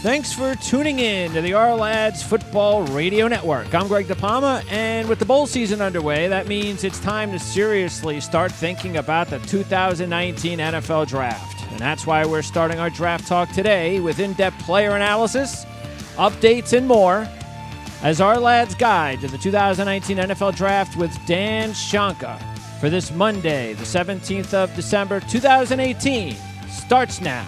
Thanks for tuning in to the Ourlads Football Radio Network. I'm Greg DePalma, and with the bowl season underway, that means it's time to seriously start thinking about the 2019 NFL Draft. And that's why we're starting our draft talk today with in-depth player analysis, updates, and more as Ourlads guide to the 2019 NFL Draft with Dan Shonka for this Monday, the 17th of December, 2018, starts now.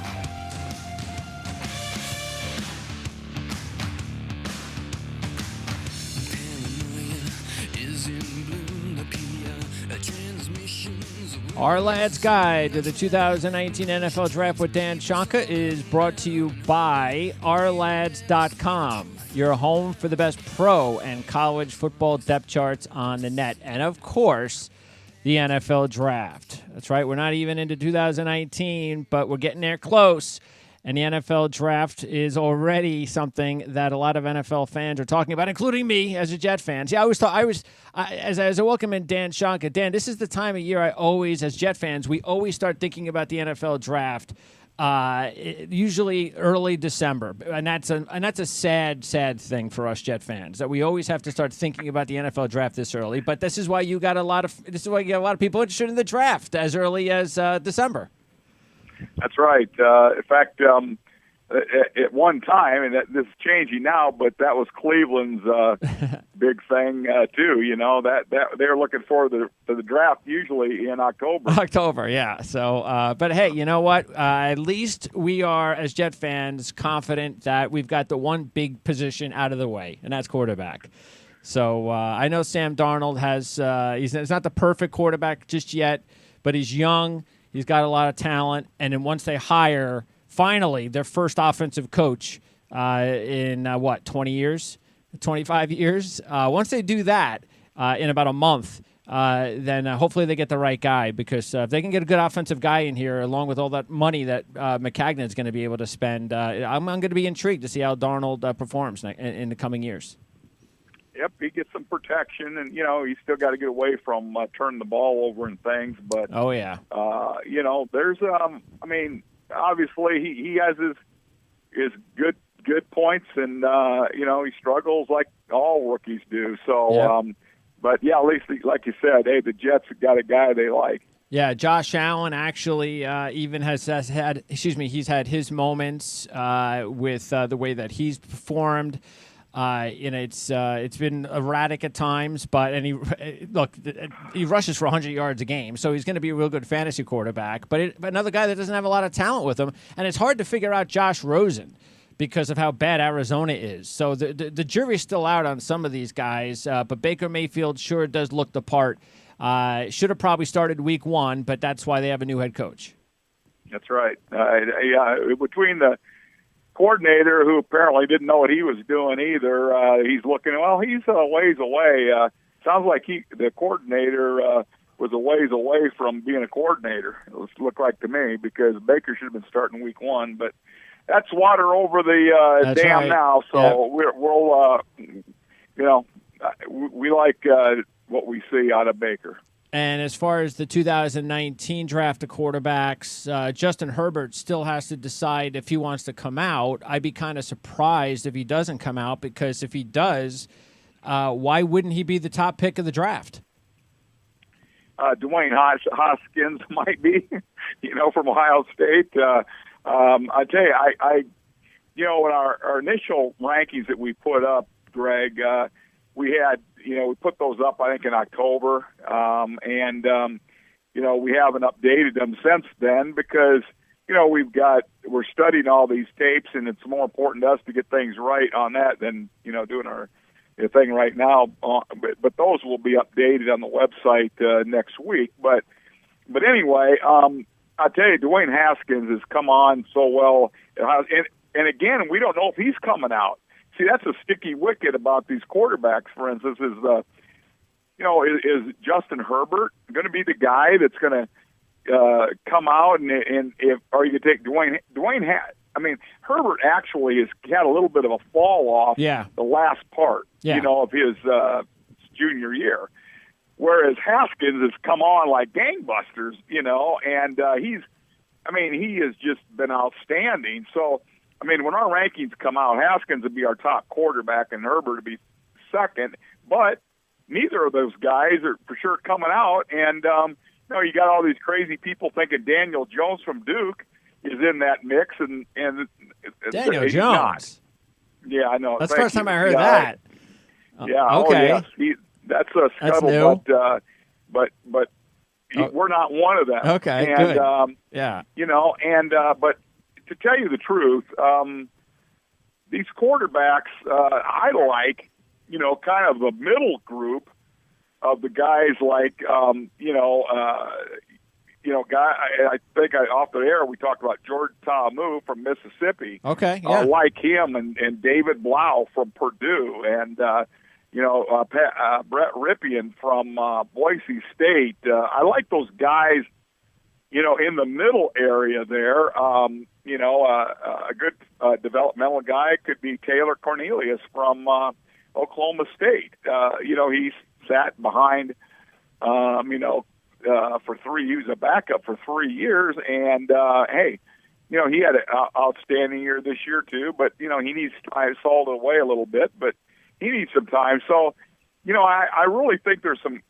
Ourlads guide to the 2019 NFL Draft with Dan Shonka is brought to you by Ourlads.com, your home for the best pro and college football depth charts on the net. And, of course, the NFL Draft. That's right, we're not even into 2019, but we're getting there close. And the NFL Draft is already something that a lot of NFL fans are talking about, including me as a Jet fan. See, I always thought as I welcome in Dan Shonka. Dan, this is the time of year as Jet fans, we always start thinking about the NFL Draft. Usually early December, and that's a sad thing for us Jet fans that we always have to start thinking about the NFL Draft this early. But this is why you got a lot of people interested in the draft as early as December. That's right. In fact, at one time, and this is changing now, but that was Cleveland's big thing too. You know that they're looking forward to the draft usually in October. October, yeah. So, but hey, you know what? At least we are, as Jet fans, confident that we've got the one big position out of the way, and that's quarterback. So I know Sam Darnold he's not the perfect quarterback just yet, but he's young. He's got a lot of talent, and then once they hire, finally, their first offensive coach in 20 years, 25 years, once they do that in about a month, then hopefully they get the right guy, because if they can get a good offensive guy in here, along with all that money that McCagnon is going to be able to spend, I'm going to be intrigued to see how Darnold performs in the coming years. Yep, he gets some protection, and he's still got to get away from turning the ball over and things. But oh yeah, there's obviously he has his good points, and he struggles like all rookies do. So, yep. But yeah, at least like you said, hey, the Jets have got a guy they like. Yeah, Josh Allen actually even he's had his moments with the way that he's performed. It's been erratic at times, but he rushes for 100 yards a game, so he's going to be a real good fantasy quarterback. But another guy that doesn't have a lot of talent with him, and it's hard to figure out Josh Rosen because of how bad Arizona is. So the jury's still out on some of these guys, but Baker Mayfield sure does look the part. Should have probably started week 1, but that's why they have a new head coach. That's right. Between the coordinator, who apparently didn't know what he was doing either, he's a ways away. Sounds like the coordinator was a ways away from being a coordinator. It looked like to me, because Baker should have been starting week 1, but that's water over the dam right now. So yep. We like what we see out of Baker. And as far as the 2019 draft of quarterbacks, Justin Herbert still has to decide if he wants to come out. I'd be kind of surprised if he doesn't come out, because if he does, why wouldn't he be the top pick of the draft? Dwayne Haskins might be, from Ohio State. I tell you, in our initial rankings that we put up, Greg, we had, we put those up, I think, in October, and we haven't updated them since then, because, we're studying all these tapes, and it's more important to us to get things right on that than, doing our thing right now. But those will be updated on the website next week. But anyway, I tell you, Dwayne Haskins has come on so well, and again, we don't know if he's coming out. See, that's a sticky wicket about these quarterbacks. For instance, is Justin Herbert going to be the guy that's going to come out, and if, or you take Dwayne? Herbert actually has had a little bit of a fall off. Yeah. The last part, yeah. Of his junior year, whereas Haskins has come on like gangbusters, and he has just been outstanding. So I mean, when our rankings come out, Haskins would be our top quarterback and Herbert would be second. But neither of those guys are for sure coming out. And, you got all these crazy people thinking Daniel Jones from Duke is in that mix. And Daniel Jones. Not. Yeah, I know. That's the first time I heard that. Yeah. Okay. Oh, yes. That's a scuttlebutt. But we're not one of them. Okay, and, good. Yeah. But to tell you the truth, these quarterbacks, I like, kind of the middle group of the guys like, I think off the air we talked about Jordan Ta'amu from Mississippi. Okay, yeah. Like him and David Blau from Purdue and, Brett Ripien from Boise State. I like those guys, in the middle area there. A good developmental guy could be Taylor Cornelius from Oklahoma State. He's sat behind, for 3 years, a backup for 3 years, and he had an outstanding year this year too. But he needs to salt it away a little bit, but he needs some time. So, I really think there's some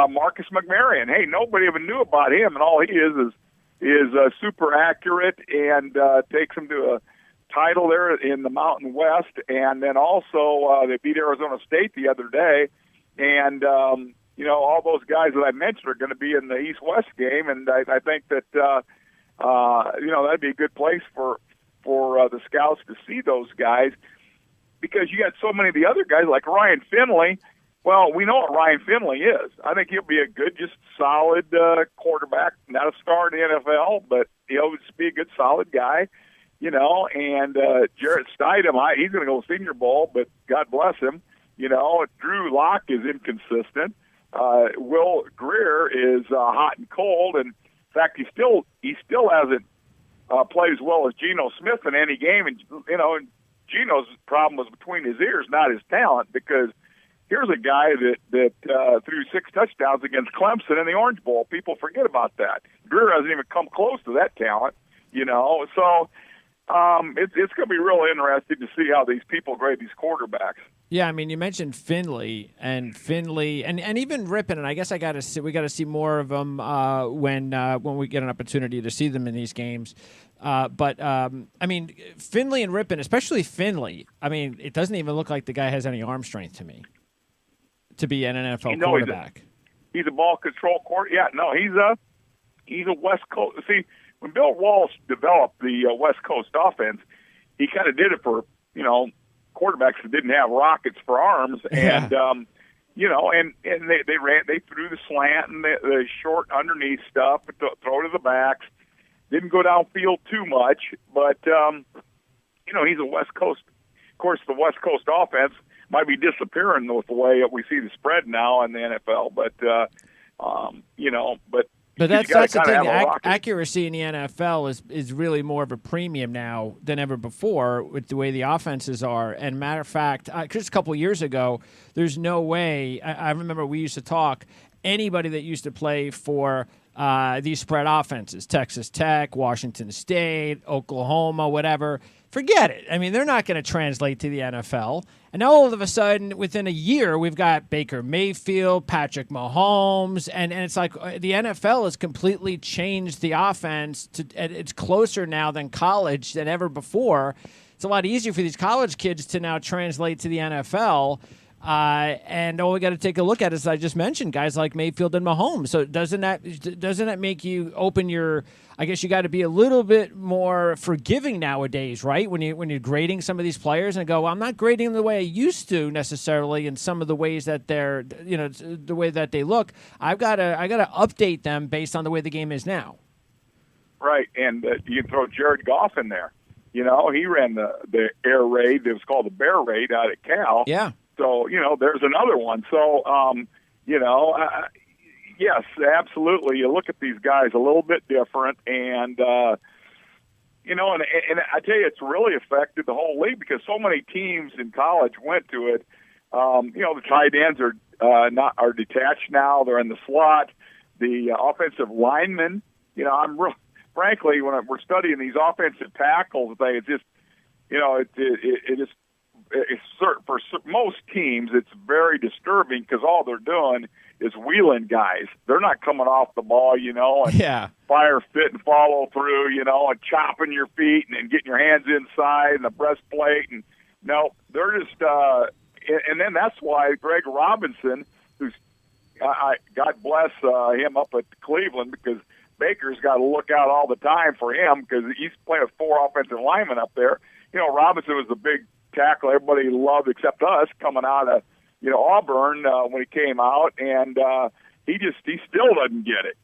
Marcus McMaryion. Hey, nobody even knew about him, and all he is super accurate and takes him to a title there in the Mountain West. And then also they beat Arizona State the other day, and all those guys that I mentioned are going to be in the East-West game, and I think that that'd be a good place for the scouts to see those guys, because you got so many of the other guys like Ryan Finley. Well, we know what Ryan Finley is. I think he'll be a good, just solid quarterback, not a star in the NFL, but he'll just be a good, solid guy, and Jarrett Stidham, he's going to go Senior Bowl, but God bless him. Drew Lock is inconsistent. Will Greer is hot and cold, and in fact, he still hasn't played as well as Geno Smith in any game. And Geno's problem was between his ears, not his talent. Because here's a guy that threw 6 touchdowns against Clemson in the Orange Bowl. People forget about that. Greer hasn't even come close to that talent. So it's going to be real interesting to see how these people grade these quarterbacks. Yeah, I mean, you mentioned Finley and even Rippon, and I guess we got to see more of them when we get an opportunity to see them in these games. But I mean, Finley and Rippon, especially Finley. I mean, it doesn't even look like the guy has any arm strength to me to be an NFL quarterback. He's a ball control quarterback. Yeah, no, he's a West Coast. See, when Bill Walsh developed the West Coast offense, he kind of did it for quarterbacks that didn't have rockets for arms, and and they threw the slant and the short underneath stuff, throw to the backs. Didn't go downfield too much, but he's a West Coast. Of course, the West Coast offense might be disappearing with the way we see the spread now in the NFL, but But that's the thing. Accuracy in the NFL is really more of a premium now than ever before with the way the offenses are. And matter of fact, just a couple of years ago, there's no way. I remember we used to talk. Anybody that used to play for these spread offenses, Texas Tech, Washington State, Oklahoma, whatever, forget it. I mean, they're not going to translate to the NFL. And now all of a sudden, within a year, we've got Baker Mayfield, Patrick Mahomes, and it's like the NFL has completely changed the offense. It's closer now than college than ever before. It's a lot easier for these college kids to now translate to the NFL. And all we got to take a look at is, I just mentioned, guys like Mayfield and Mahomes. So doesn't that make you open your? I guess you got to be a little bit more forgiving nowadays, right? When you're grading some of these players and go, well, I'm not grading them the way I used to necessarily in some of the ways that they're, the way that they look. I got to update them based on the way the game is now. Right, and you can throw Jared Goff in there. He ran the air raid. It was called the Bear Raid out at Cal. Yeah. So, there's another one. So, yes, absolutely. You look at these guys a little bit different, and, and I tell you, it's really affected the whole league because so many teams in college went to it. The tight ends are detached now. They're in the slot. The offensive linemen, frankly, when we're studying these offensive tackles, it's just, it is for most teams, it's very disturbing because all they're doing is wheeling guys. They're not coming off the ball, and fire fit and follow through, and chopping your feet and getting your hands inside and the breastplate. And no, they're just, and then that's why Greg Robinson, who's, God bless him up at Cleveland, because Baker's got to look out all the time for him because he's playing with 4 offensive linemen up there. Robinson was the big tackle everybody loved except us coming out of Auburn when he came out, and he still doesn't get it,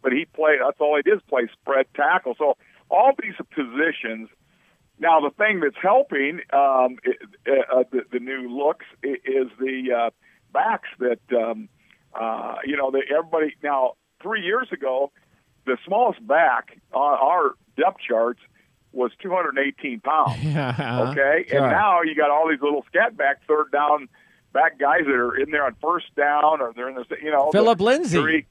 but he played, that's all he did is play spread tackle. So all these positions. Now the thing that's helping the new looks is the backs that everybody. Now 3 years ago, the smallest back on our depth charts was 218 pounds. Okay, sure. And now you got all these little scat back, third down back guys that are in there on first down, or they're in the Philip Lindsay, three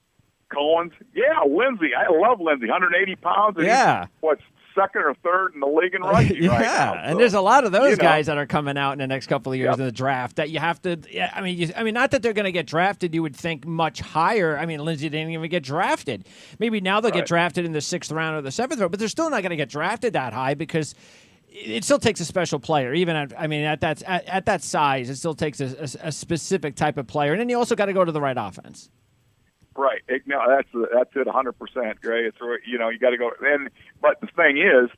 Cohen's. Yeah, Lindsay. I love Lindsay. 180 pounds. And he's, what's second or third in the league in rushing right now. And there's a lot of those guys that are coming out in the next couple of years in the draft that you have to. I mean, not that they're going to get drafted. You would think much higher. I mean, Lindsay didn't even get drafted. Maybe now they'll get drafted in the 6th round or the 7th round, but they're still not going to get drafted that high because it still takes a special player. Even at that size, it still takes a specific type of player, and then you also got to go to the right offense. Right. No, that's it 100%, Gray. It's, you got to go. But the thing is,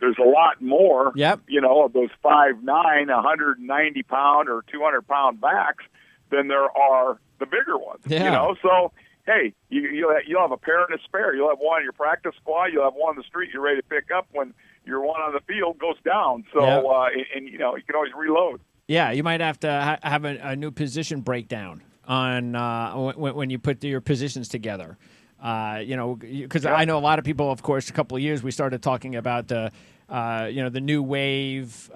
there's a lot more, of those 5'9", 190-pound or 200-pound backs than there are the bigger ones, So, hey, you'll have a pair and a spare. You'll have one in your practice squad. You'll have one on the street you're ready to pick up when your one on the field goes down. So, and you can always reload. Yeah, you might have to have a new position breakdown on when you put your positions together, because I know a lot of people. Of course, a couple of years we started talking about the new wave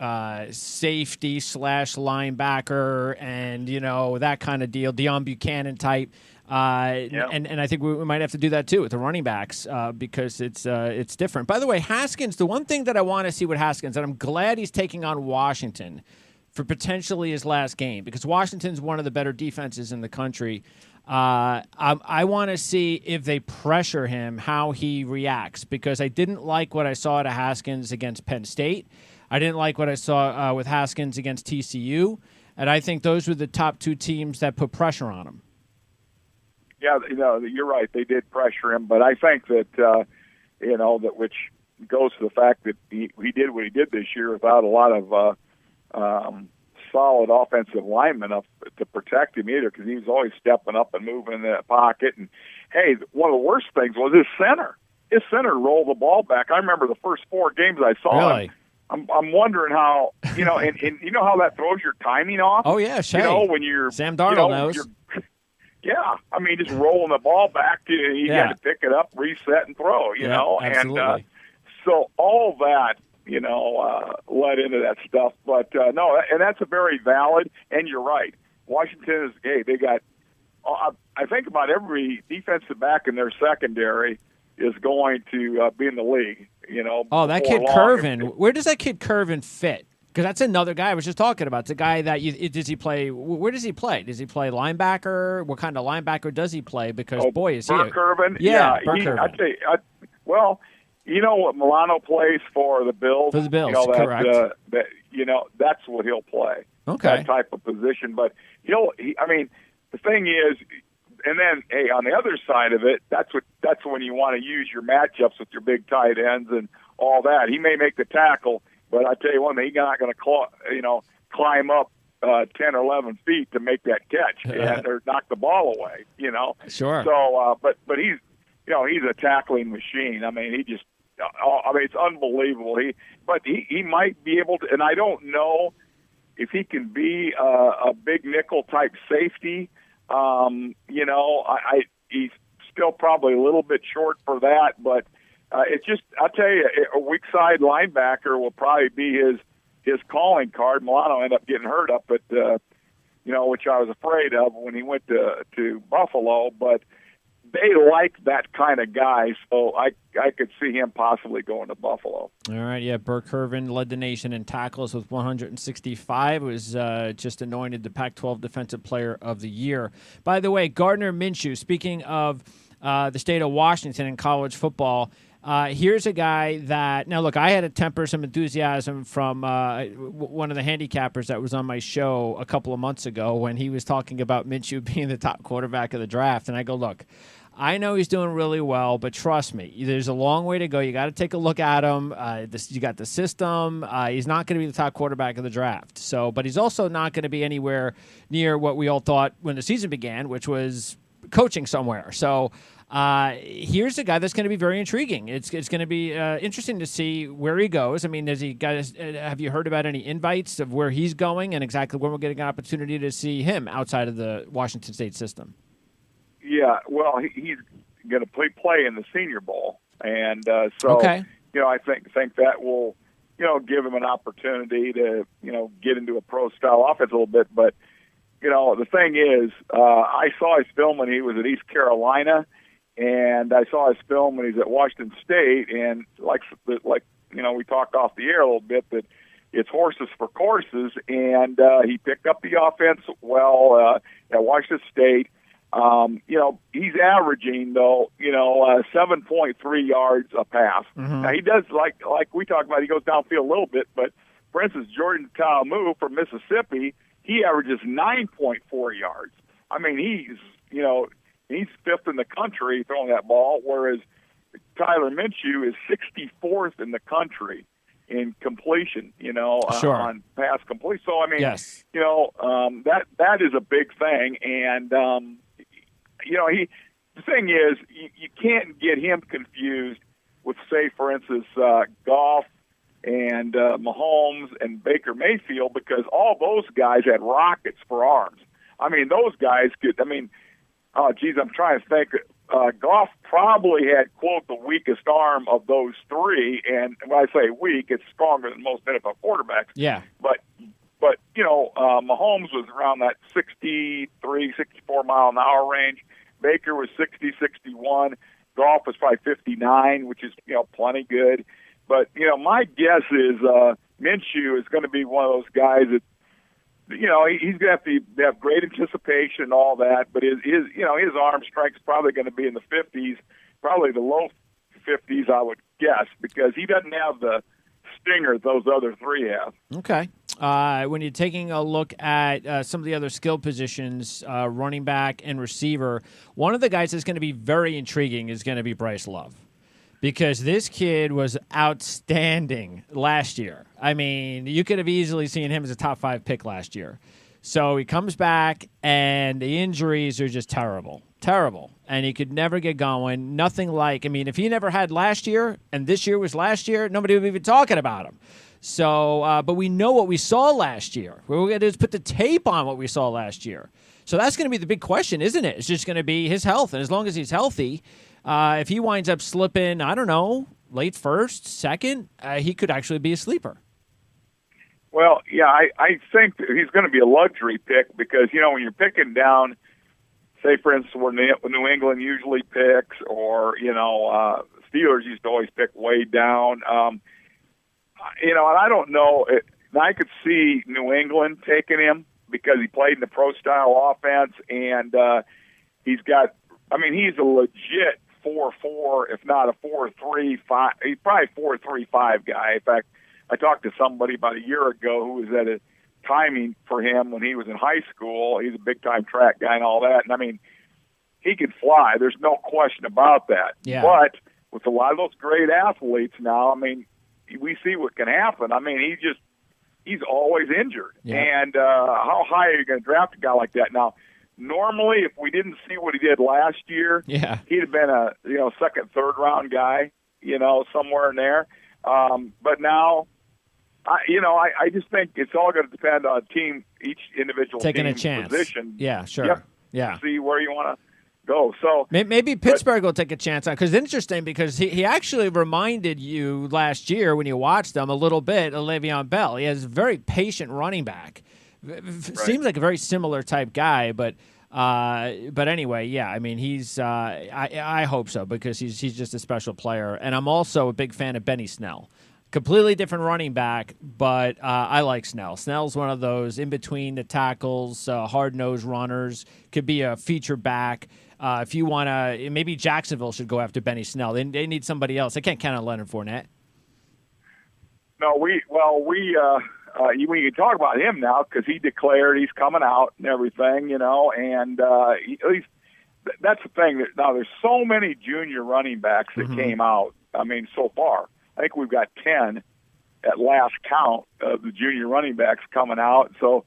safety / linebacker and that kind of deal, Deion Buchanan type. And I think we might have to do that too with the running backs because it's different. By the way, Haskins. The one thing that I want to see with Haskins, and I'm glad he's taking on Washington for potentially his last game, because Washington's one of the better defenses in the country. I want to see if they pressure him, how he reacts, because I didn't like what I saw to Haskins against Penn State. I didn't like what I saw with Haskins against TCU, and I think those were the top 2 teams that put pressure on him. Yeah, you're right. They did pressure him, but I think that, that which goes to the fact that he did what he did this year without a lot of solid offensive linemen up to protect him either, because he was always stepping up and moving in that pocket. And hey, one of the worst things was his center. His center rolled the ball back. I remember the first 4 games I saw him. I'm wondering how and you know how that throws your timing off. Oh yeah, Shay. When you're Sam Darnold knows. Yeah, I mean, just rolling the ball back, you got to pick it up, reset, and throw. Absolutely. And so all that. Led into that stuff. But, no, and that's a very valid, and you're right. Washington they got, I think about every defensive back in their secondary is going to be in the league, Oh, that kid Curvin. Where does that kid Curvin fit? Because that's another guy I was just talking about. It's a guy that does he play? Where does he play? Does he play linebacker? What kind of linebacker does he play? Because, boy, is he Curvin? Yeah, Curvin. I'd say, you know what Milano plays for the Bills? For the Bills, correct. That's what he'll play. Okay. That type of position. But the thing is, and then, hey, on the other side of it, that's when you want to use your matchups with your big tight ends and all that. He may make the tackle, but I tell you one thing, he's not going to climb up 10 or 11 feet to make that catch or knock the ball away. Sure. So, but he's he's a tackling machine. I mean, it's unbelievable. He might be able to, and I don't know if he can be a big nickel type safety. He's still probably a little bit short for that, but it's just, I'll tell you, a weak side linebacker will probably be his calling card. Milano ended up getting hurt up at, which I was afraid of when he went to Buffalo, but they like that kind of guy, so I could see him possibly going to Buffalo. All right, yeah. Burke Hervin led the nation in tackles with 165. Was just anointed the Pac-12 Defensive Player of the Year. By the way, Gardner Minshew, speaking of the state of Washington in college football, here's a guy that, now look, I had to temper some enthusiasm from one of the handicappers that was on my show a couple of months ago when he was talking about Minshew being the top quarterback of the draft. And I go, look, I know he's doing really well, but trust me, there's a long way to go. You got to take a look at him. You got the system. He's not going to be the top quarterback of the draft. So, but he's also not going to be anywhere near what we all thought when the season began, which was coaching somewhere. So here's a guy that's going to be very intriguing. It's going to be interesting to see where he goes. I mean, have you heard about any invites of where he's going and exactly when we're getting an opportunity to see him outside of the Washington State system? Yeah, well, he's going to play in the Senior Bowl, and so okay. I think that will give him an opportunity to get into a pro style offense a little bit. But the thing is, I saw his film when he was at East Carolina, and I saw his film when he's at Washington State, and like we talked off the air a little bit that it's horses for courses, and he picked up the offense well at Washington State. He's averaging though, 7.3 yards a pass. Mm-hmm. Now he does like we talked about. He goes downfield a little bit, but for instance, Jordan Ta'amu from Mississippi, he averages 9.4 yards. I mean, he's fifth in the country throwing that ball, whereas Tyler Minshew is 64th in the country in completion, sure. on pass complete. So I mean, yes. That is a big thing, and the thing is, you can't get him confused with, say, for instance, Goff and Mahomes and Baker Mayfield, because all those guys had rockets for arms. I mean, those guys could. I mean, I'm trying to think. Goff probably had, quote, the weakest arm of those three, and when I say weak, it's stronger than most NFL quarterbacks. Yeah. But Mahomes was around that 63, 64 mile an hour range. Baker was 60, 61. Goff was probably 59, which is plenty good. But my guess is Minshew is going to be one of those guys that he's going to have great anticipation and all that. But his arm strength is probably going to be in the 50s, probably the low 50s, I would guess, because he doesn't have the stinger those other three have. Okay. When you're taking a look at some of the other skill positions, running back and receiver, one of the guys that's going to be very intriguing is going to be Bryce Love, because this kid was outstanding last year. I mean, you could have easily seen him as a top 5 pick last year. So he comes back, and the injuries are just terrible. And he could never get going. Nothing like, if he never had last year, and this year was last year, nobody would be even talking about him. So, but we know what we saw last year. What we're going to do is put the tape on what we saw last year. So that's going to be the big question, isn't it? It's just going to be his health. And as long as he's healthy, if he winds up slipping, I don't know, late first, second, he could actually be a sleeper. Well, yeah, I think he's going to be a luxury pick because, when you're picking down, say, for instance, where New England usually picks, or, Steelers used to always pick way down. And I don't know. I could see New England taking him because he played in the pro-style offense, and he's got – he's a legit 4-4, if not a 4-3-5. He's probably a 4-3-5 guy. In fact, I talked to somebody about a year ago who was at a timing for him when he was in high school. He's a big-time track guy and all that. And, he can fly. There's no question about that. Yeah. But with a lot of those great athletes now, we see what can happen. He's always injured. Yeah. And how high are you going to draft a guy like that? Now, normally, if we didn't see what he did last year, he'd have been a second, third round guy, somewhere in there. But now, I just think it's all going to depend on each individual taking team's a chance position. Yeah, sure. Yep. Yeah. See where you want to go. So maybe Pittsburgh will take a chance on, because it's interesting because he actually reminded you last year when you watched him a little bit of Le'Veon Bell. He has a very patient running back. Seems like a very similar type guy, but But anyway, yeah, I mean, he's I hope so because he's just a special player. And I'm also a big fan of Benny Snell. Completely different running back, but I like Snell. Snell's one of those in between the tackles, hard-nosed runners, could be a feature back. If you want to, maybe Jacksonville should go after Benny Snell. They need somebody else. They can't count on Leonard Fournette. No, we can talk about him now because he declared he's coming out and everything, and at least that's the thing. Now, there's so many junior running backs that came out, I mean, so far. I think we've got 10 at last count of the junior running backs coming out. So,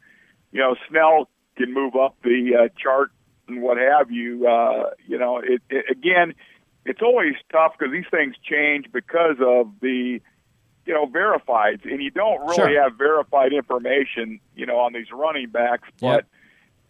Snell can move up the chart and what have you. Again, it's always tough because these things change because of the, verifieds. And you don't really have verified information, on these running backs. But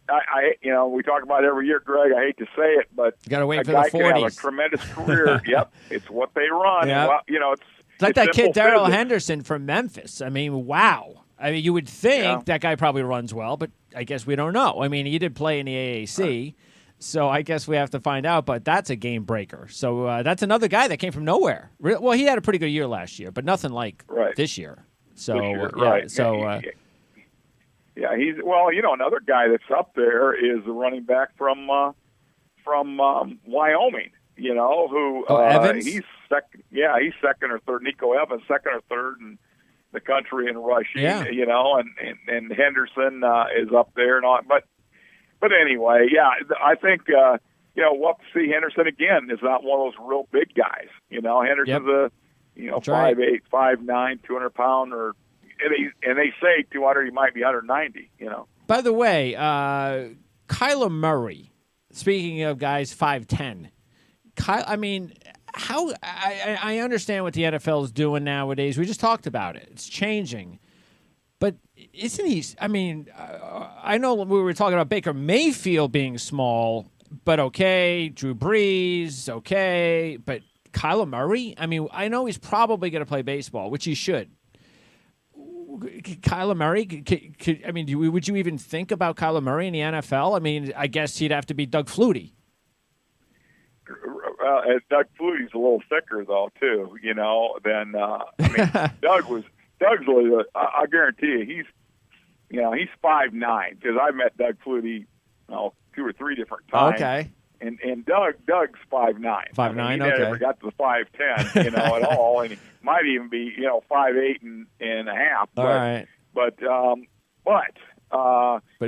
we talk about it every year, Greg. I hate to say it, but you got to wait for the 40s. Can have a tremendous career. Yep, it's what they run. Yep. Well, it's like that kid Darrell physics. Henderson from Memphis. I mean, wow. I mean, you would think that guy probably runs well, but I guess we don't know. I mean, he did play in the AAC, so I guess we have to find out. But that's a game breaker. So that's another guy that came from nowhere. Well, he had a pretty good year last year, but nothing like this year. So right. So he's another guy that's up there is the running back from Wyoming. Who Evans? He's second. Yeah, he's second or third. Nico Evans, second or third in the country in rushing. Yeah. And Henderson is up there and all. But anyway, I think we'll have to see Henderson again. Is not one of those real big guys. Henderson's a 5'8", 5'9", 200 pound, and they say 200. He might be 190. By the way, Kyler Murray. Speaking of guys 5'10", I mean, how I understand what the NFL is doing nowadays. We just talked about it. It's changing. But isn't he – I mean, I know we were talking about Baker Mayfield being small, but okay. Drew Brees, okay. But Kyler Murray? I mean, I know he's probably going to play baseball, which he should. Kyler Murray? Would you even think about Kyler Murray in the NFL? I mean, I guess he'd have to be Doug Flutie. Doug Flutie's a little thicker though too, than Doug's. I guarantee you, he's 5'9", because I met Doug Flutie, 2 or 3 different times. Okay. And Doug's 5'9". 5'9", he okay. never got to the 5'10", at all, and he might even be 5'8" and a half. All right. But he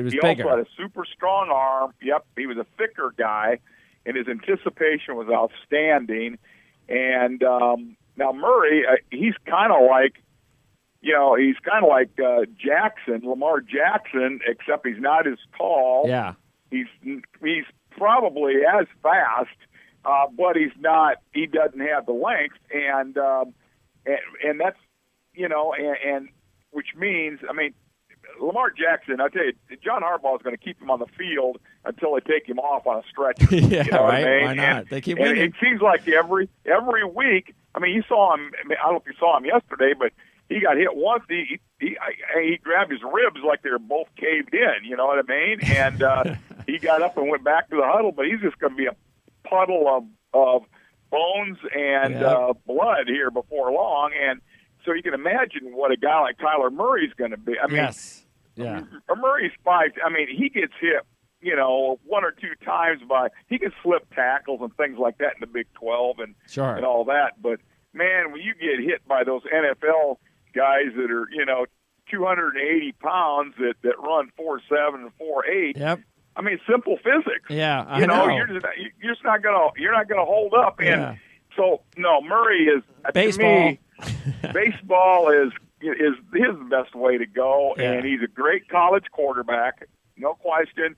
was he bigger. also had a super strong arm. Yep, he was a thicker guy, and his anticipation was outstanding. And now Murray, he's kind of like, Jackson, Lamar Jackson, except he's not as tall. Yeah. He's probably as fast, but he's not. He doesn't have the length, and that's and which means, I mean, Lamar Jackson, I tell you, John Harbaugh is going to keep him on the field until they take him off on a stretcher. Yeah, you know right. What I mean? Why not? They keep winning. It seems like every week. I mean, you saw him. I don't know if you saw him yesterday, but he got hit once. He grabbed his ribs like they were both caved in. You know what I mean? And he got up and went back to the huddle. But he's just going to be a puddle of bones and blood here before long. And so you can imagine what a guy like Kyler Murray's going to be. I mean, yes. Yeah. Murray's 5. I mean, he gets hit, 1 or 2 times he can slip tackles and things like that in the Big 12 and all that. But man, when you get hit by those NFL guys that are, 280 pounds that run 4.7 and 4.8. Yep. I mean, simple physics. Yeah, I know. You're just not gonna hold up. And so no, Murray is baseball. To me, baseball is his best way to go, and he's a great college quarterback, no question.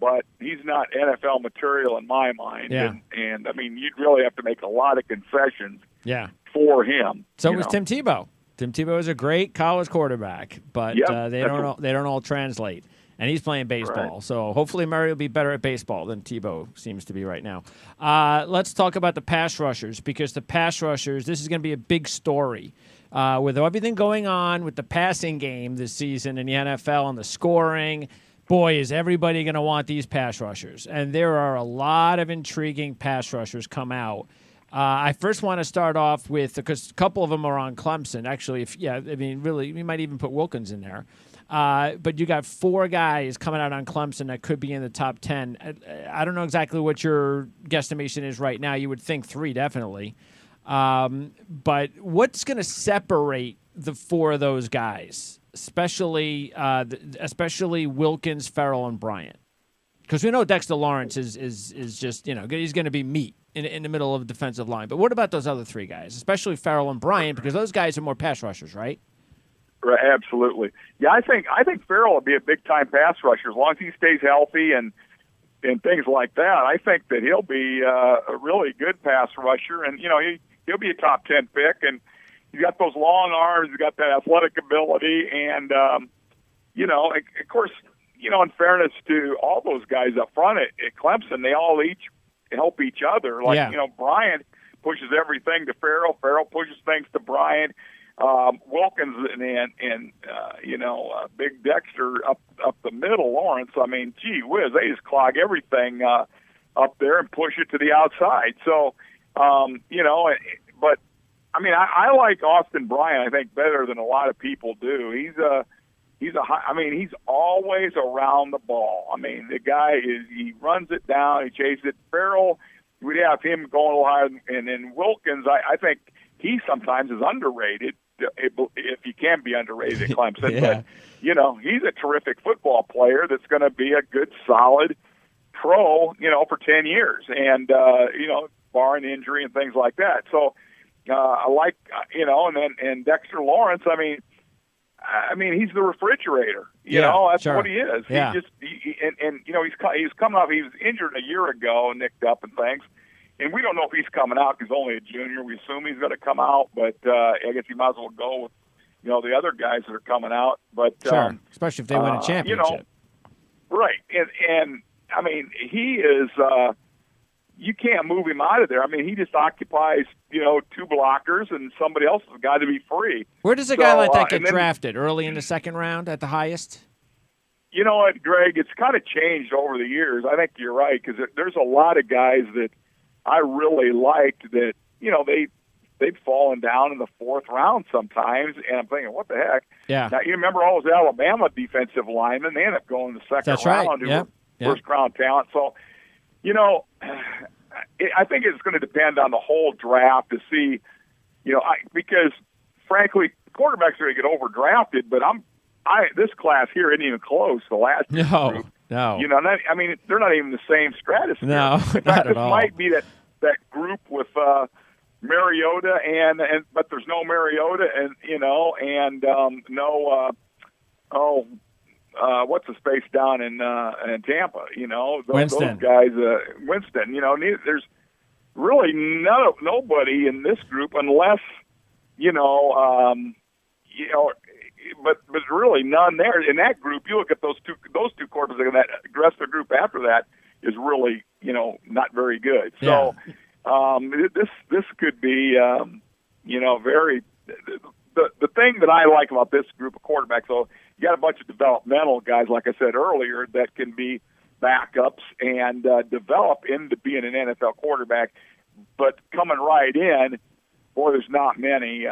But he's not NFL material in my mind. Yeah. And I mean, you'd really have to make a lot of concessions. Yeah. For him. So was Tim Tebow. Tim Tebow is a great college quarterback, but they don't all translate. And he's playing baseball. Right. So hopefully Murray will be better at baseball than Tebow seems to be right now. Let's talk about the pass rushers, because the pass rushers, this is going to be a big story. With everything going on with the passing game this season in the NFL and the scoring, boy, is everybody going to want these pass rushers. And there are a lot of intriguing pass rushers come out. I first want to start off with, because a couple of them are on Clemson. Actually, really, we might even put Wilkins in there. But you got 4 guys coming out on Clemson that could be in the top 10. I don't know exactly what your guesstimation is right now. You would think 3, definitely. But what's going to separate the 4 of those guys, especially Wilkins, Farrell, and Bryant? Because we know Dexter Lawrence is just, he's going to be meat in the middle of the defensive line. But what about those other 3 guys, especially Farrell and Bryant, because those guys are more pass rushers, right? Right, absolutely. Yeah, I think Farrell will be a big time pass rusher as long as he stays healthy and things like that. I think that he'll be a really good pass rusher, and he'll be a top 10 pick, and he's got those long arms, he's got that athletic ability, and of course, in fairness to all those guys up front at Clemson, they all each help each other. Bryant pushes everything to Farrell. Farrell pushes things to Bryant. Wilkins and Big Dexter up the middle. Lawrence, I mean, gee whiz, they just clog everything up there and push it to the outside. So, but I mean, I like Austin Bryant, I think, better than a lot of people do. He's always around the ball. I mean, the guy he runs it down, he chases it. Farrell, we'd have him going a little higher, and then Wilkins, I think he sometimes is underrated, if he can be underrated at Clemson. Yeah. But, he's a terrific football player that's going to be a good, solid pro, for 10 years, and, barring injury and things like that. So I like, and Dexter Lawrence, I mean, he's the refrigerator. That's sure. what he is. Yeah. He's coming up. He was injured a year ago, nicked up and things. And we don't know if he's coming out because he's only a junior. We assume he's going to come out, but I guess he might as well go with, the other guys that are coming out. But sure, especially if they win a championship. Right. And I mean, he is. You can't move him out of there. I mean, he just occupies, 2 blockers, and somebody else has got to be free. Where does a guy like that get drafted? Early in the second round at the highest? You know what, Greg? It's kind of changed over the years. I think you're right, because there's a lot of guys that I really liked that, they've fallen down in the 4th round sometimes, and I'm thinking, what the heck? Yeah. Now, you remember all those Alabama defensive linemen, they end up going in the second That's round. Right. Yep. First-round talent. So, I think it's going to depend on the whole draft to see, because, frankly, quarterbacks are going to get overdrafted, but this class here isn't even close. The last group. No. They're not even the same stratosphere. No, in fact, not at this all. might be that group with Mariota but there's no Mariota what's the space down in Tampa? Winston. Those guys, Winston. There's really nobody in this group unless but there's really none there in that group. You look at those two quarterbacks, and that the rest of the group after that is really not very good. Yeah. So this could be very. The thing that I like about this group of quarterbacks, though, you got a bunch of developmental guys, like I said earlier, that can be backups and develop into being an NFL quarterback. But coming right in, boy, there's not many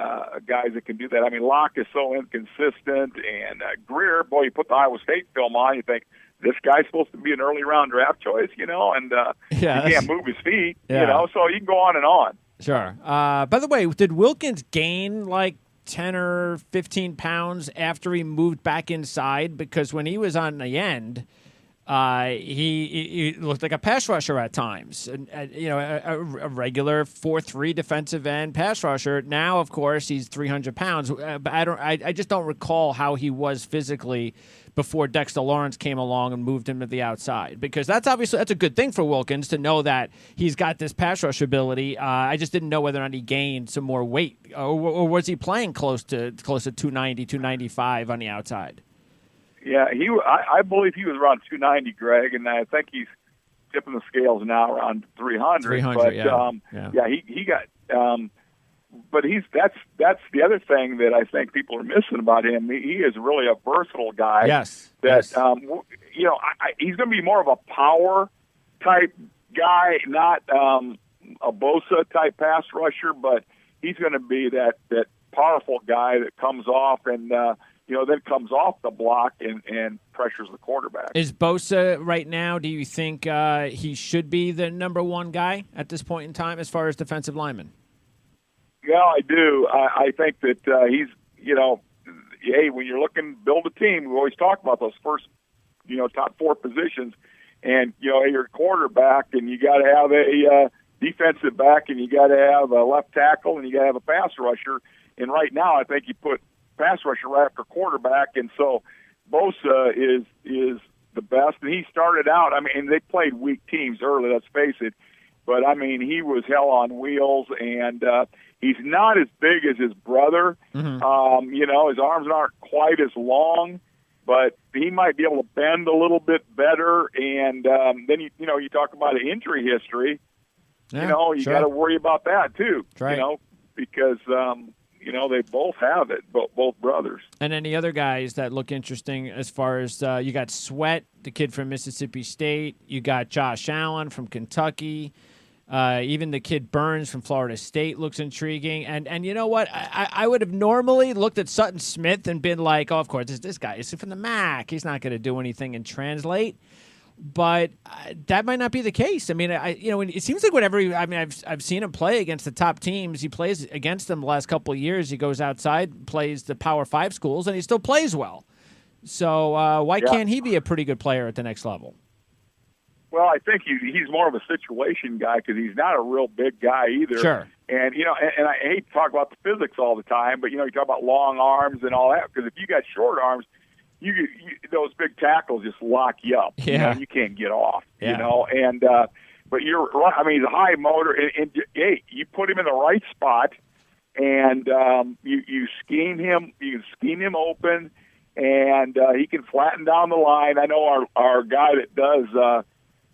guys that can do that. I mean, Locke is so inconsistent, and Greer, boy, you put the Iowa State film on, you think, this guy's supposed to be an early round draft choice, and he can't move his feet, so you can go on and on. Sure. By the way, did Wilkins gain like 10 or 15 pounds after he moved back inside? Because when he was on the end, he looked like a pass rusher at times, a regular 4-3 defensive end pass rusher. Now, of course, he's 300 pounds. But I just don't recall how he was physically before Dexter Lawrence came along and moved him to the outside. Because that's a good thing for Wilkins to know that he's got this pass rush ability. I just didn't know whether or not he gained some more weight, or was he playing close to 290, 295 on the outside? Yeah, I believe he was around 290, Greg, and I think he's tipping the scales now around 300. 300, but, yeah. He got, but that's the other thing that I think people are missing about him. He is really a versatile guy. Yes. That yes. He's going to be more of a power type guy, not a Bosa type pass rusher, but he's going to be that powerful guy that comes off and then comes off the block and pressures the quarterback. Is Bosa right now, do you think he should be the number one guy at this point in time as far as defensive lineman? Yeah, I do. I think that he's, hey, when you're looking to build a team, we always talk about those first, top four positions. And, you're a quarterback, and you got to have a defensive back, and you got to have a left tackle, and you got to have a pass rusher. And right now, I think you put pass rusher right after quarterback, and so Bosa is the best. And he started out, they played weak teams early, let's face it, but he was hell on wheels, and he's not as big as his brother. Mm-hmm. His arms aren't quite as long, but he might be able to bend a little bit better. And then you talk about an injury history. Yeah, you sure. got to worry about that too. Right. Because they both have it, both brothers. And any other guys that look interesting as far as you got Sweat, the kid from Mississippi State. You got Josh Allen from Kentucky. Even the kid Burns from Florida State looks intriguing. And you know what? I would have normally looked at Sutton Smith and been like, oh, of course, this guy is from the MAC. He's not going to do anything and translate. But that might not be the case. It seems like whenever I've seen him play against the top teams. He plays against them the last couple of years. He goes outside, plays the Power 5 schools, and he still plays well. So why can't he be a pretty good player at the next level? Well, I think he's more of a situation guy because he's not a real big guy either. Sure. And, and I hate to talk about the physics all the time, but, you talk about long arms and all that, because if you got short arms, you those big tackles just lock you up. Yeah. You can't get off, yeah. And, but you're right. He's a high motor, and hey, you put him in the right spot, and you scheme him. You can scheme him open, and he can flatten down the line. I know our guy that does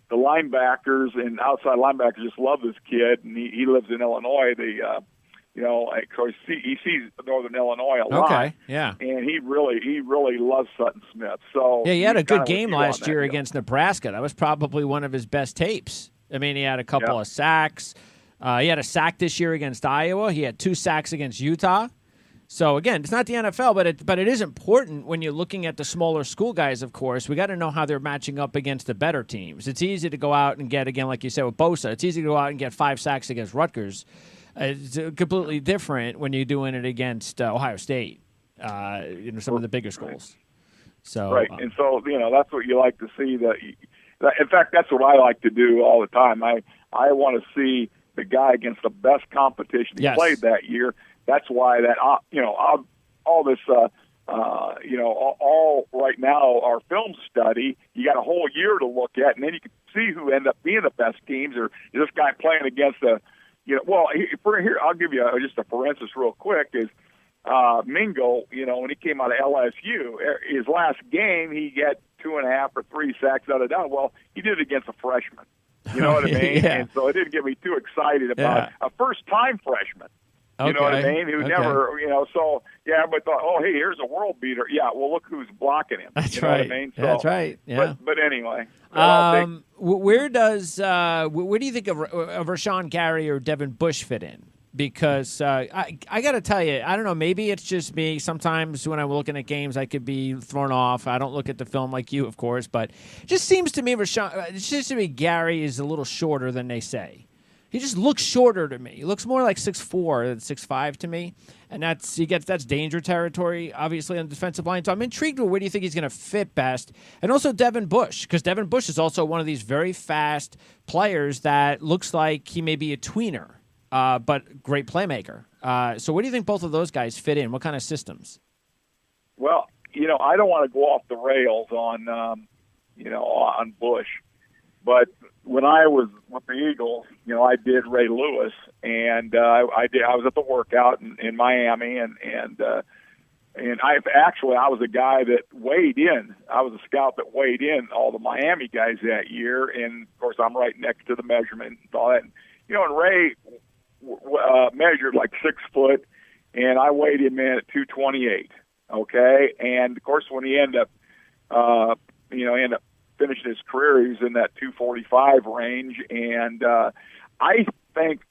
the linebackers and outside linebackers just love this kid, and he lives in Illinois. Of course, he sees Northern Illinois a lot. Okay, yeah. And he really loves Sutton Smith. So yeah, he had a good game last year against Nebraska. That was probably one of his best tapes. He had a couple of sacks. He had a sack this year against Iowa. He had 2 sacks against Utah. So, again, it's not the NFL, but it is important when you're looking at the smaller school guys, of course. We got to know how they're matching up against the better teams. It's easy to go out and get, again, like you said with Bosa, it's easy to go out and get 5 sacks against Rutgers. It's completely different when you're doing it against Ohio State, some of the bigger schools. So, right, and so, that's what you like to see. In fact, that's what I like to do all the time. I want to see the guy against the best competition he played that year. That's why all this, all right now, our film study, you got a whole year to look at, and then you can see who end up being the best teams, or is this guy playing against here, I'll give you just a for instance real quick, is Mingo, when he came out of LSU, his last game, he got 2.5 or 3 sacks out of down. Well, he did it against a freshman. You know what I mean? Yeah. And so it didn't get me too excited about a first-time freshman. You know what I mean? Who never, so, everybody thought, oh, hey, here's a world beater. Yeah, well, look who's blocking him. That's right. What I mean? So, that's right, yeah. But anyway. Where do you think of Rashawn Gary or Devin Bush fit in? Because I got to tell you, I don't know, maybe it's just me. Sometimes when I'm looking at games, I could be thrown off. I don't look at the film like you, of course, but it just seems to me Gary is a little shorter than they say. He just looks shorter to me. He looks more like 6'4" than 6'5" to me, and that's danger territory, obviously, on the defensive line. So I'm intrigued with where do you think he's going to fit best, and also Devin Bush, because Devin Bush is also one of these very fast players that looks like he may be a tweener, but great playmaker. So where do you think both of those guys fit in? What kind of systems? Well, I don't want to go off the rails on Bush, but when I was with the Eagles, I did Ray Lewis, and I was at the workout in Miami, and I was a guy that weighed in. I was a scout that weighed in all the Miami guys that year, and of course I'm right next to the measurement and all that. And Ray, measured like 6 foot, and I weighed him in at 228. Okay, and of course when he ended up finishing his career, he was in that 245 range, and I think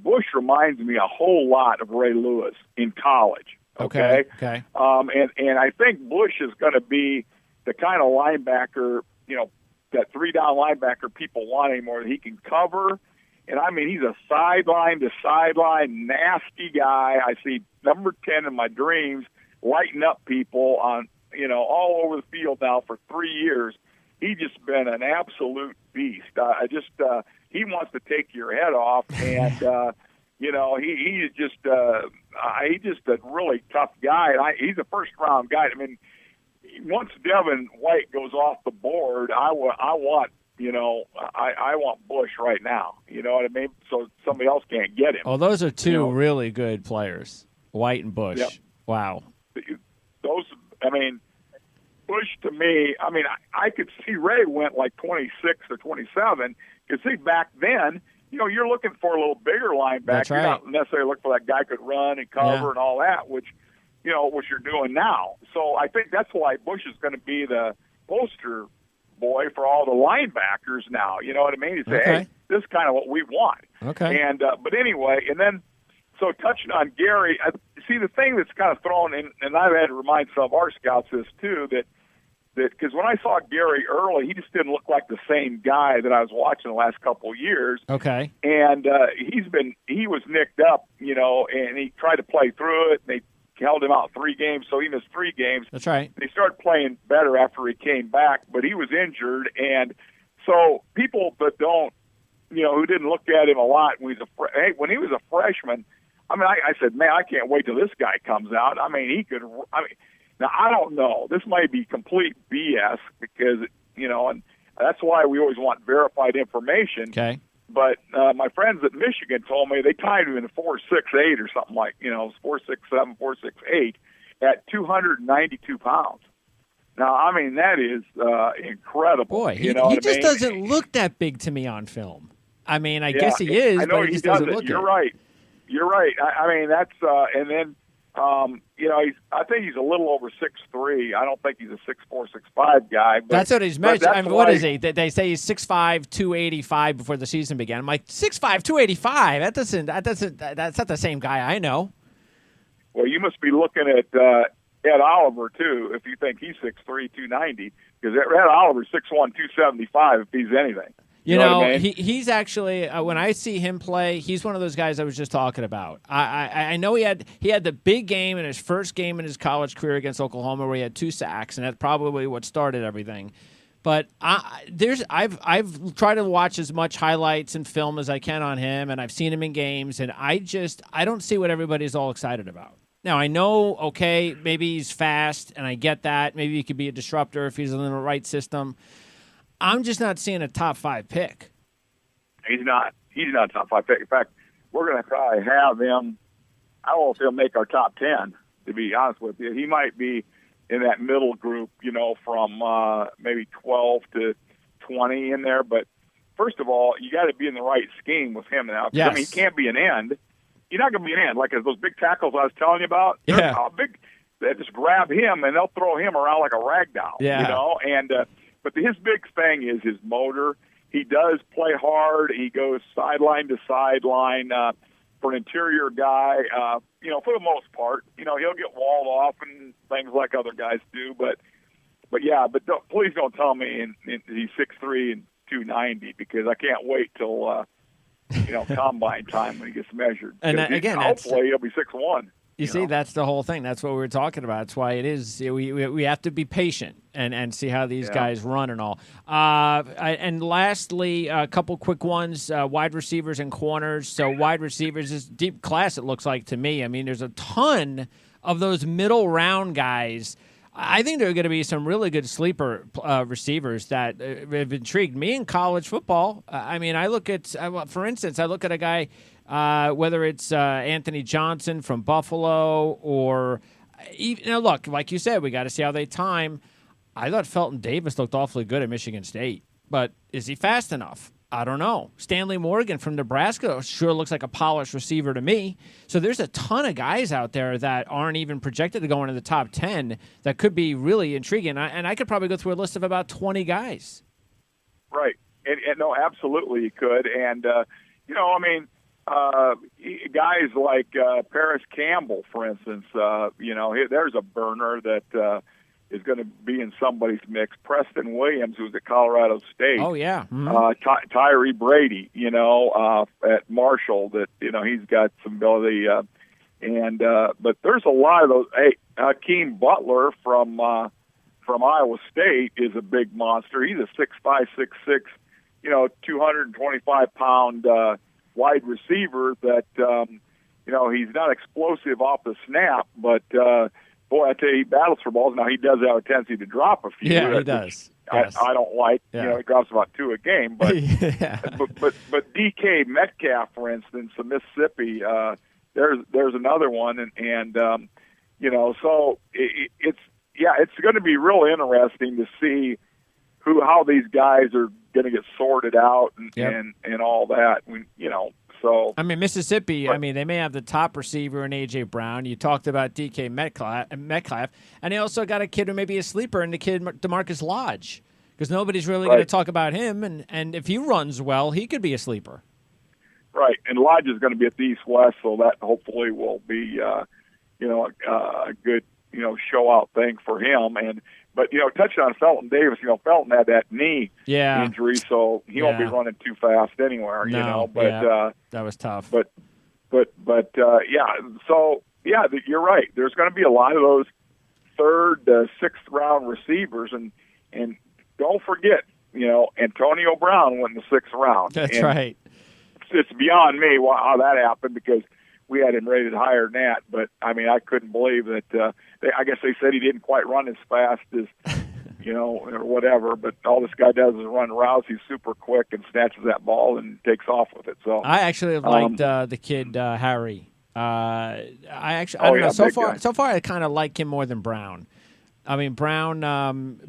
Bush reminds me a whole lot of Ray Lewis in college. Okay. And I think Bush is going to be the kind of linebacker, that 3-down linebacker people want anymore. He can cover, and I mean he's a sideline to sideline nasty guy. I see number 10 in my dreams lighting up people on all over the field now for 3 years. He's just been an absolute beast. He wants to take your head off, and he's just a really tough guy. And he's a first round guy. I mean, once Devin White goes off the board, I want Bush right now. You know what I mean? So somebody else can't get him. Oh, those are two really good players, White and Bush. Yep. Wow. Bush to me, I could see Ray went like 26 or 27. Because see, back then, you're looking for a little bigger linebacker. That's right. You're not necessarily looking for that guy who could run and cover and all that, which you're doing now. So I think that's why Bush is going to be the poster boy for all the linebackers now. You know what I mean? You say, hey, this is kind of what we want. Okay. And but anyway, and then so touching on Gary, see the thing that's kind of thrown in, and I've had to remind some of our scouts this too, that because when I saw Gary early, he just didn't look like the same guy that I was watching the last couple of years. Okay. And he was nicked up, and he tried to play through it, and they held him out 3 games, so he missed 3 games. That's right. They started playing better after he came back, but he was injured, and so people that don't, who didn't look at him a lot when he was a freshman, I said, man, I can't wait till this guy comes out. Now, I don't know. This might be complete BS because, and that's why we always want verified information. Okay. But my friends at Michigan told me they tied him in 4.68 or something like, 4.67, 4.68 at 292 pounds. Now, that is incredible. Boy, he just doesn't look that big to me on film. I guess he is, but he just doesn't look it. You're right. That's and then. I think he's a little over 6'3". I don't think he's a 6'4", 6'5" guy. But, that's what he's measured. What is he? They say he's 6'5", 285 before the season began. I'm like, 6'5", 285? That's not the same guy I know. Well, you must be looking at Ed Oliver, too, if you think he's 6'3", 290, because Ed Oliver's 6'1", 275 if he's anything. You know, what I mean? He's actually when I see him play, he's one of those guys I was just talking about. I know he had the big game in his first game in his college career against Oklahoma where he had 2 sacks, and that's probably what started everything. But I've tried to watch as much highlights and film as I can on him, and I've seen him in games, and I don't see what everybody's all excited about. Now I know, okay, maybe he's fast, and I get that. Maybe he could be a disruptor if he's in the right system. I'm just not seeing a top 5 pick. He's not a top 5 pick. In fact, we're going to probably have him. I don't know if he'll make our top 10, to be honest with you. He might be in that middle group, from maybe 12 to 20 in there. But first of all, you got to be in the right scheme with him now. Yes. He can't be an end. You're not going to be an end. Like those big tackles I was telling you about. Yeah. They just grab him and they'll throw him around like a rag doll. Yeah. And but his big thing is his motor. He does play hard. He goes sideline to sideline for an interior guy. For the most part, he'll get walled off and things like other guys do. But please don't tell me he's 6'3" and 290 because I can't wait till combine time when he gets measured. And again, hopefully he'll be 6'1". You see, that's the whole thing. That's what we were talking about. That's why it is. We have to be patient and see how these guys run and all. And lastly, a couple quick ones, wide receivers and corners. So wide receivers is deep class, it looks like to me. There's a ton of those middle round guys. I think there are going to be some really good sleeper receivers that have intrigued me in college football. I look at, for instance, I look at a guy, whether it's Anthony Johnson from Buffalo or look, like you said, we got to see how they time. I thought Felton Davis looked awfully good at Michigan State, but is he fast enough? I don't know. Stanley Morgan from Nebraska sure looks like a polished receiver to me. So there's a ton of guys out there that aren't even projected to go into the top 10 that could be really intriguing. And I could probably go through a list of about 20 guys. Right. And no, absolutely you could. And, guys like Paris Campbell, for instance, there's a burner that is going to be in somebody's mix. Preston Williams, who's at Colorado State. Oh, yeah. Mm-hmm. Tyree Brady, at Marshall, that, he's got some ability. But there's a lot of those. Hey, Hakeem Butler from Iowa State is a big monster. He's a 6'5", 6'6", 225-pound wide receiver that, he's not explosive off the snap, but boy, I tell you, he battles for balls. Now, he does have a tendency to drop a few. Yeah, he does. Yes. I don't like. Yeah. He drops about 2 a game. But yeah. but DK Metcalf, for instance, of Mississippi, there's another one, and so it's going to be real interesting to see how these guys are going to get sorted out and all that. So I mean, Mississippi, they may have the top receiver in A.J. Brown. You talked about DK Metcalf, and they also got a kid who may be a sleeper in the kid DeMarcus Lodge, because nobody's really going to talk about him. And if he runs well, he could be a sleeper. Right, and Lodge is going to be at the East-West, so that hopefully will be, a good, show-out thing for him. But touching on Felton Davis, Felton had that knee injury, so he won't be running too fast anywhere. But that was tough. But you're right. There's going to be a lot of those 3rd, 6th round receivers, and don't forget, Antonio Brown went in the 6th round. That's right. It's beyond me how that happened, because we had him rated higher than that. But, I couldn't believe that. I guess they said he didn't quite run as fast as, or whatever. But all this guy does is run routes. He's super quick and snatches that ball and takes off with it. So I actually liked the kid, Harry. I don't know. So far, I kind of like him more than Brown. Brown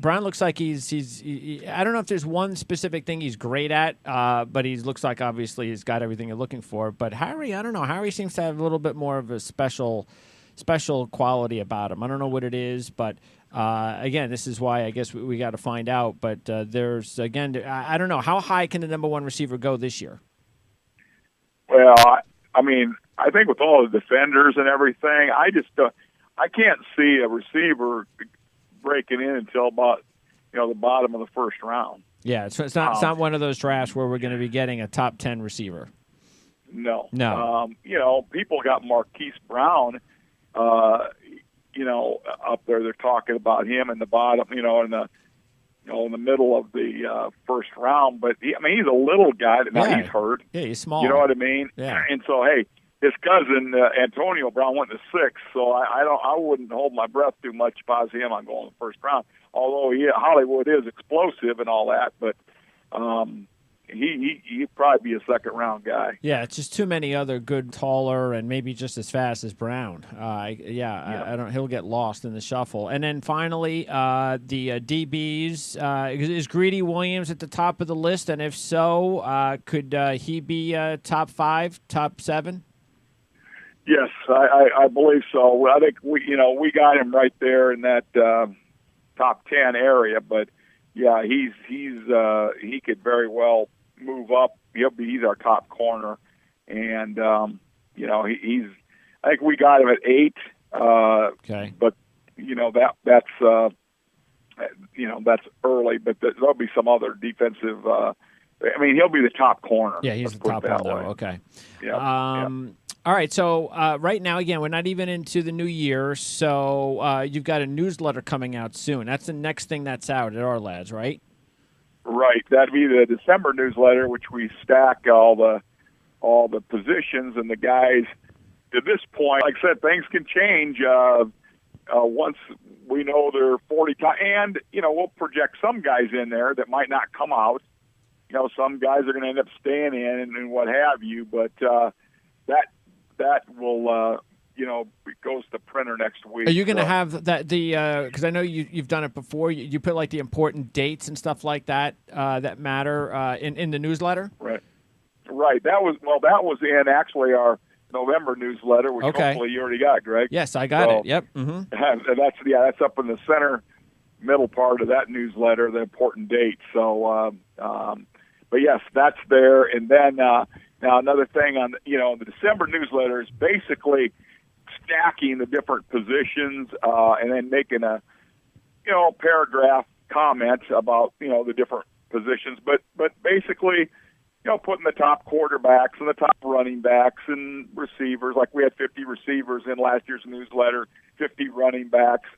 looks like he's I don't know if there's one specific thing he's great at, but he looks like obviously he's got everything you're looking for. But Harry, I don't know. Harry seems to have a little bit more of a special quality about him. I don't know what it is, but again, this is why I guess we got to find out. But there's, again, I don't know. How high can the number 1 receiver go this year? Well, I think with all the defenders and everything, I can't see a receiver breaking in until about the bottom of the 1st round. Yeah, so it's not one of those drafts where we're going to be getting a top 10 receiver. No. People got Marquise Brown, up there. They're talking about him in the bottom, in the middle of the 1st round. But he's a little guy. Now he's hurt. Yeah, he's small. You know what I mean? Yeah. And so, hey, his cousin Antonio Brown went to 6th, so I wouldn't hold my breath too much if I was him. I'm going in the 1st round. Although Hollywood is explosive and all that, but he'd probably be a 2nd round guy. Yeah, it's just too many other good, taller, and maybe just as fast as Brown. I don't. He'll get lost in the shuffle. And then finally, the DBs. Is Greedy Williams at the top of the list? And if so, could he be top 5, top 7? Yes, I believe so. I think we got him right there in that top 10 area. But yeah, he could very well move up. He's our top corner, and he's. I think we got him at 8. Okay. But that's early. But there'll be some other defensive. He'll be the top corner. Yeah, he's the top one, though. Okay. Yeah. All right, so right now, again, we're not even into the new year, so you've got a newsletter coming out soon. That's the next thing that's out at Ourlads, right? Right. That'd be the December newsletter, which we stack all the positions and the guys. To this point, like I said, things can change once we know they're 40 times. And, we'll project some guys in there that might not come out. Some guys are going to end up staying in and what have you, but that will, it goes to printer next week. Are you going to have that because I know you've done it before. You put like the important dates and stuff like that that matter in the newsletter? Right. That was in actually our November newsletter, which hopefully you already got, Greg. Yes, I got it. Yep. Mm-hmm. And that's up in the center middle part of that newsletter, the important dates. So, but yes, that's there. And then now another thing on the December newsletter is basically stacking the different positions and then making a paragraph comment about the different positions. But basically, putting the top quarterbacks and the top running backs and receivers. Like we had 50 receivers in last year's newsletter, 50 running backs,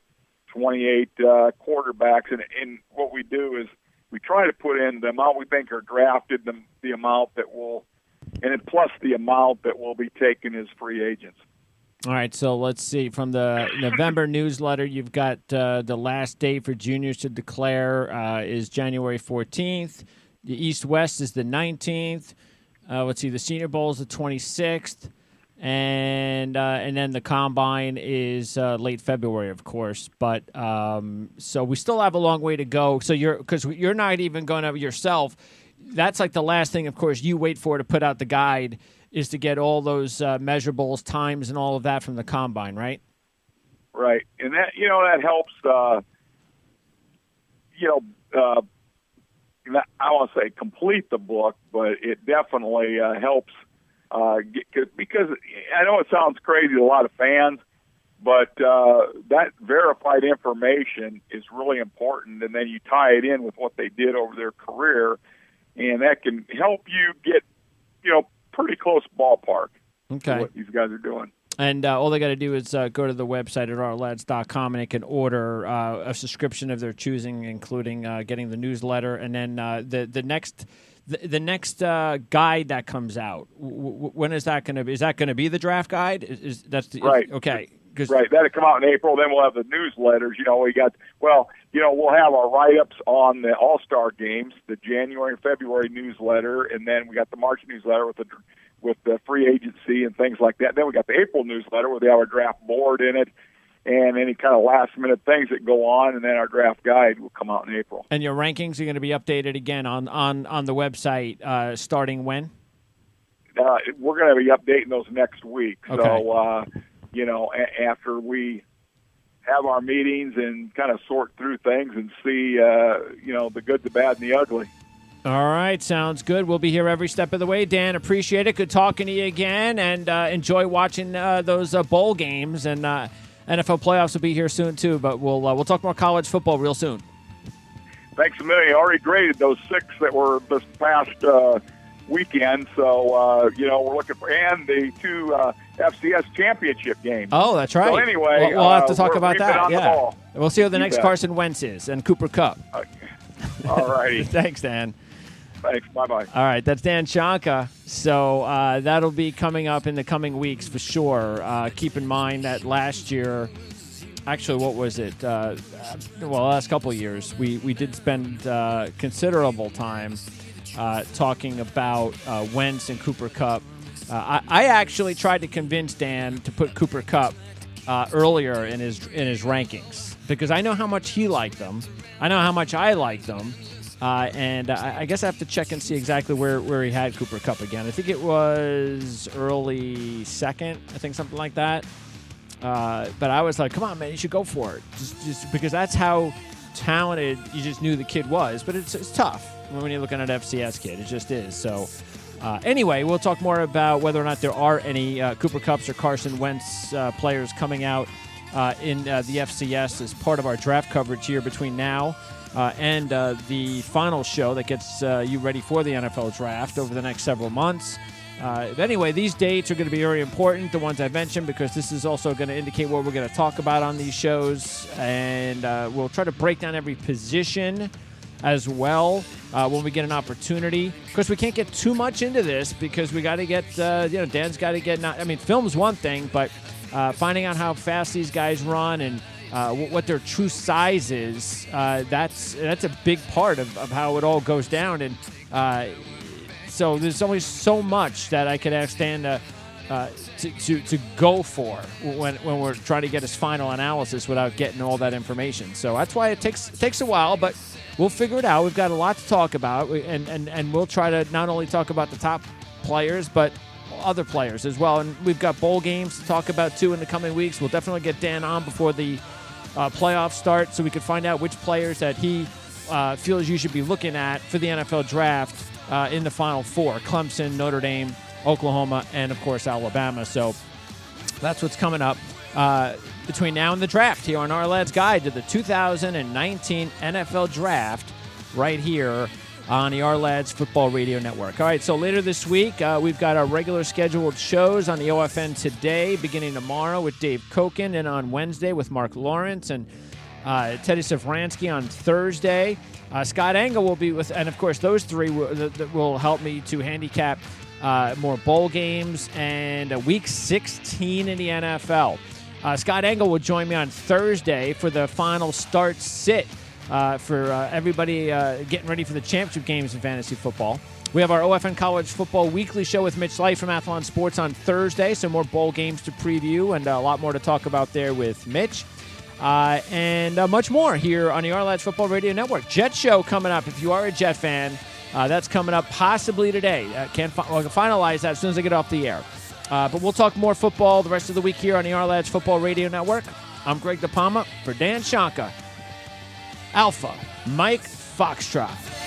28 quarterbacks. And what we do is we try to put in the amount we think are drafted, the amount that will, and then plus the amount that will be taken as free agents. All right, so let's see. From the November newsletter, you've got the last day for juniors to declare is January 14th. The East-West is the 19th. Let's see, the Senior Bowl is the 26th. And then the Combine is late February, of course. But so we still have a long way to go. So because you're not even going to yourself. That's like the last thing, of course, you wait for to put out the guide is to get all those measurables, times, and all of that from the Combine, right? Right. And that, that helps, I won't say complete the book, but it definitely helps because I know it sounds crazy to a lot of fans, but that verified information is really important, and then you tie it in with what they did over their career, and that can help you get, pretty close ballpark to what these guys are doing. And all they got to do is go to the website at Ourlads.com, and they can order a subscription of their choosing, including getting the newsletter. And then the next guide that comes out, when is that going to be? Is that going to be the draft guide? Right. Okay. Right. That'll come out in April. Then we'll have the newsletters. We'll have our write-ups on the All-Star games, the January and February newsletter, and then we got the March newsletter with the free agency and things like that. Then we got the April newsletter where they have our draft board in it and any kind of last-minute things that go on, and then our draft guide will come out in April. And your rankings are going to be updated again on the website starting when? We're going to be updating those next week. Okay. So, after we have our meetings and kind of sort through things and see, the good, the bad, and the ugly. All right, sounds good. We'll be here every step of the way. Dan, appreciate it. Good talking to you again, and enjoy watching those bowl games. And NFL playoffs will be here soon too. But we'll talk more college football real soon. Thanks a million. I already graded those 6 that were this past weekend. So we're looking for and the 2 FCS championship games. Oh, that's right. So anyway, we'll have to talk about that. Yeah, we'll see who the next Carson Wentz is and Cooper Kupp. All righty. Thanks, Dan. Thanks. Bye-bye. All right, that's Dan Shanka. So that'll be coming up in the coming weeks for sure. Keep in mind that last year, actually, what was it? The last couple of years, we did spend considerable time talking about Wentz and Cooper Kupp. I actually tried to convince Dan to put Cooper Kupp earlier in his rankings because I know how much he liked them. I know how much I like them. And I guess I have to check and see exactly where he had Cooper Kupp again. I think it was early second, I think something like that. But I was like, come on, man, you should go for it. Just because that's how talented you just knew the kid was. But it's tough when you're looking at an FCS kid. It just is. So anyway, we'll talk more about whether or not there are any Cooper Kupps or Carson Wentz players coming out in the FCS as part of our draft coverage here between now and the final show that gets you ready for the NFL draft over the next several months. But anyway, these dates are going to be very important, the ones I mentioned, because this is also going to indicate what we're going to talk about on these shows. And we'll try to break down every position as well when we get an opportunity. Of course, we can't get too much into this because we got to get, Dan's got to get, film's one thing, but finding out how fast these guys run and what their true size is, that's a big part of how it all goes down. And so there's only so much that I could ask Dan to to go for when we're trying to get his final analysis without getting all that information. So that's why it takes a while, but we'll figure it out. We've got a lot to talk about, and we'll try to not only talk about the top players, but other players as well. And we've got bowl games to talk about, too, in the coming weeks. We'll definitely get Dan on before the playoffs start so we can find out which players that he feels you should be looking at for the NFL draft in the Final Four. Clemson, Notre Dame, Oklahoma, and, of course, Alabama. So that's what's coming up between now and the draft here on Ourlads Guide to the 2019 NFL Draft right here on the Ourlads Football Radio Network. All right, so later this week, we've got our regular scheduled shows on the OFN today, beginning tomorrow with Dave Koken, and on Wednesday with Mark Lawrence and Teddy Safransky on Thursday. Scott Engel will be with, and of course, those three will help me to handicap more bowl games and Week 16 in the NFL. Scott Engel will join me on Thursday for the final start-sit for everybody getting ready for the championship games in fantasy football. We have our OFN College Football Weekly Show with Mitch Light from Athlon Sports on Thursday. Some more bowl games to preview and a lot more to talk about there with Mitch. And much more here on the Ourlads Football Radio Network. Jet Show coming up. If you are a Jet fan, that's coming up possibly today. Can finalize that as soon as I get off the air. But we'll talk more football the rest of the week here on the Ourlads Football Radio Network. I'm Greg DePalma for Dan Shanka. Alpha Mike Foxtrot.